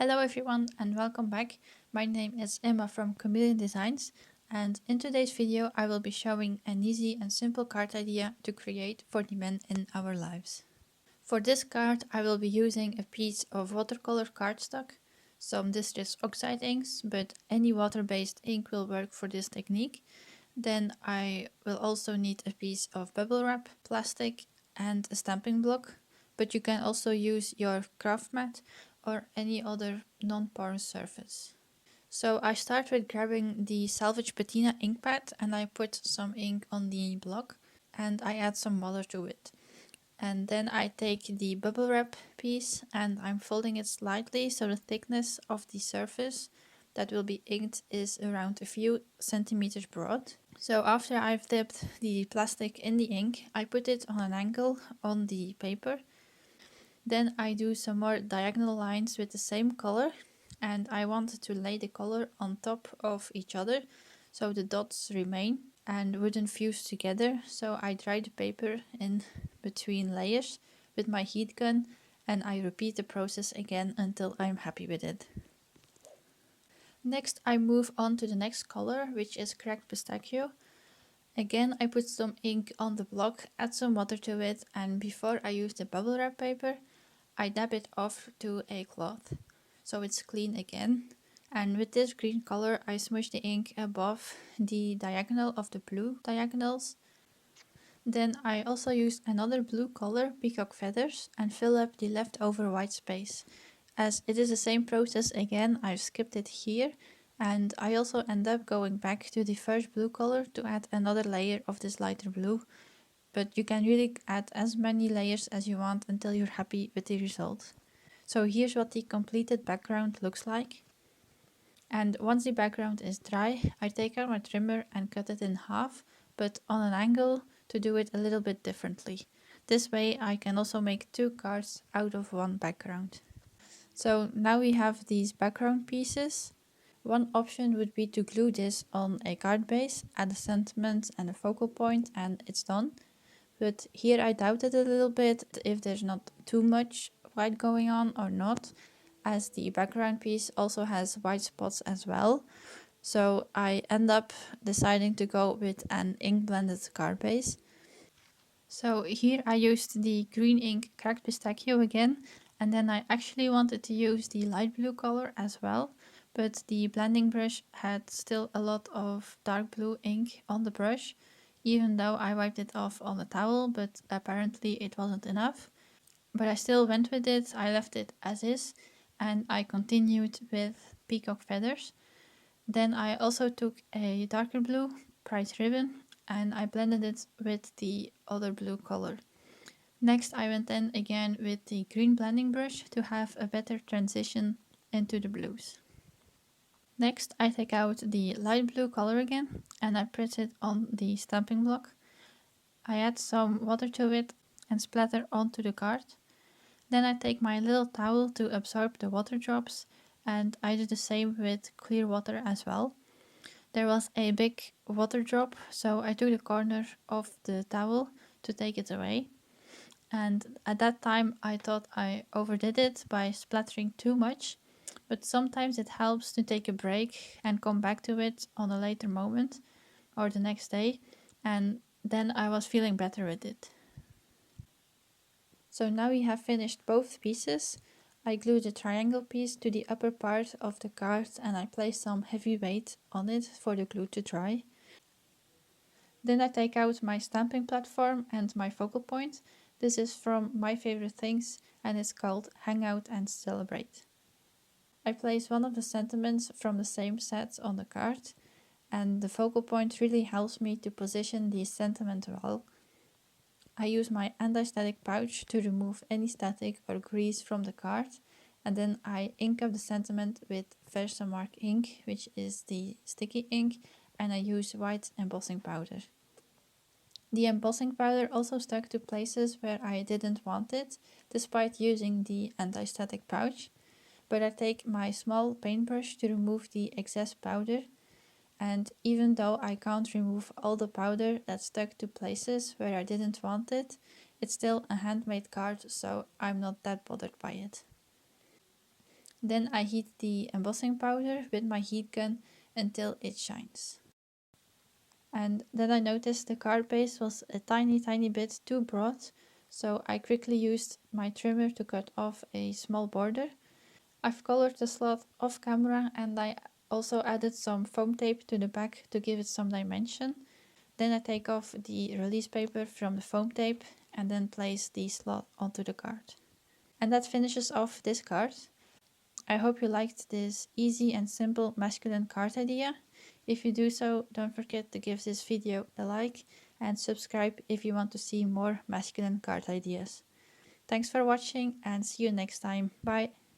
Hello everyone and welcome back. My name is Emma from Chameleon Designs, and in today's video I will be showing an easy and simple card idea to create for the men in our lives. For this card I will be using a piece of watercolor cardstock, some distress oxide inks, but any water-based ink will work for this technique. Then I will also need a piece of bubble wrap, plastic and a stamping block, but you can also use your craft mat or any other non-porous surface. So I start with grabbing the Salvaged Patina ink pad and I put some ink on the block and I add some water to it. And then I take the bubble wrap piece and I'm folding it slightly so the thickness of the surface that will be inked is around a few centimeters broad. So after I've dipped the plastic in the ink, I put it on an angle on the paper. Then I do some more diagonal lines with the same color, and I wanted to lay the color on top of each other so the dots remain and wouldn't fuse together. So I dry the paper in between layers with my heat gun and I repeat the process again until I'm happy with it. Next I move on to the next color, which is cracked pistachio. Again I put some ink on the block, add some water to it, and before I use the bubble wrap paper I dab it off to a cloth so it's clean again. And with this green color I smudge the ink above the diagonal of the blue diagonals. Then I also use another blue color, Peacock feathers, and fill up the leftover white space. As it is the same process again, I've skipped it here, and I also end up going back to the first blue color to add another layer of this lighter blue. But you can really add as many layers as you want until you're happy with the result. So here's what the completed background looks like. And once the background is dry, I take out my trimmer and cut it in half, but on an angle to do it a little bit differently. This way I can also make two cards out of one background. So now we have these background pieces. One option would be to glue this on a card base, add a sentiment and a focal point, and it's done. But here I doubted a little bit if there's not too much white going on or not, as the background piece also has white spots as well. So I end up deciding to go with an ink blended card base. So here I used the green ink cracked pistachio again, and then I actually wanted to use the light blue color as well, but the blending brush had still a lot of dark blue ink on the brush, even though I wiped it off on a towel, but apparently it wasn't enough. But I still went with it, I left it as is, and I continued with peacock feathers. Then I also took a darker blue price ribbon and I blended it with the other blue color. Next I went in again with the green blending brush to have a better transition into the blues. Next I take out the light blue color again and I press it on the stamping block. I add some water to it and splatter onto the card. Then I take my little towel to absorb the water drops and I do the same with clear water as well. There was a big water drop, so I took the corner of the towel to take it away. And at that time I thought I overdid it by splattering too much, but sometimes it helps to take a break and come back to it on a later moment or the next day, and then I was feeling better with it. So now we have finished both pieces. I glue the triangle piece to the upper part of the card and I place some heavy weight on it for the glue to dry. Then I take out my stamping platform and my focal point. This is from My Favorite Things and it's called Hang Out and Celebrate. I place one of the sentiments from the same set on the card, and the focal point really helps me to position the sentiment well. I use my anti-static pouch to remove any static or grease from the card, and then I ink up the sentiment with Versamark ink, which is the sticky ink, and I use white embossing powder. The embossing powder also stuck to places where I didn't want it, despite using the anti-static pouch, but I take my small paintbrush to remove the excess powder. And even though I can't remove all the powder that stuck to places where I didn't want it, it's still a handmade card, so I'm not that bothered by it. Then I heat the embossing powder with my heat gun until it shines. And then I noticed the card base was a tiny bit too broad, so I quickly used my trimmer to cut off a small border. I've colored the slot off camera, and I also added some foam tape to the back to give it some dimension. Then I take off the release paper from the foam tape and then place the slot onto the card. And that finishes off this card. I hope you liked this easy and simple masculine card idea. If you do so, don't forget to give this video a like and subscribe if you want to see more masculine card ideas. Thanks for watching and see you next time. Bye!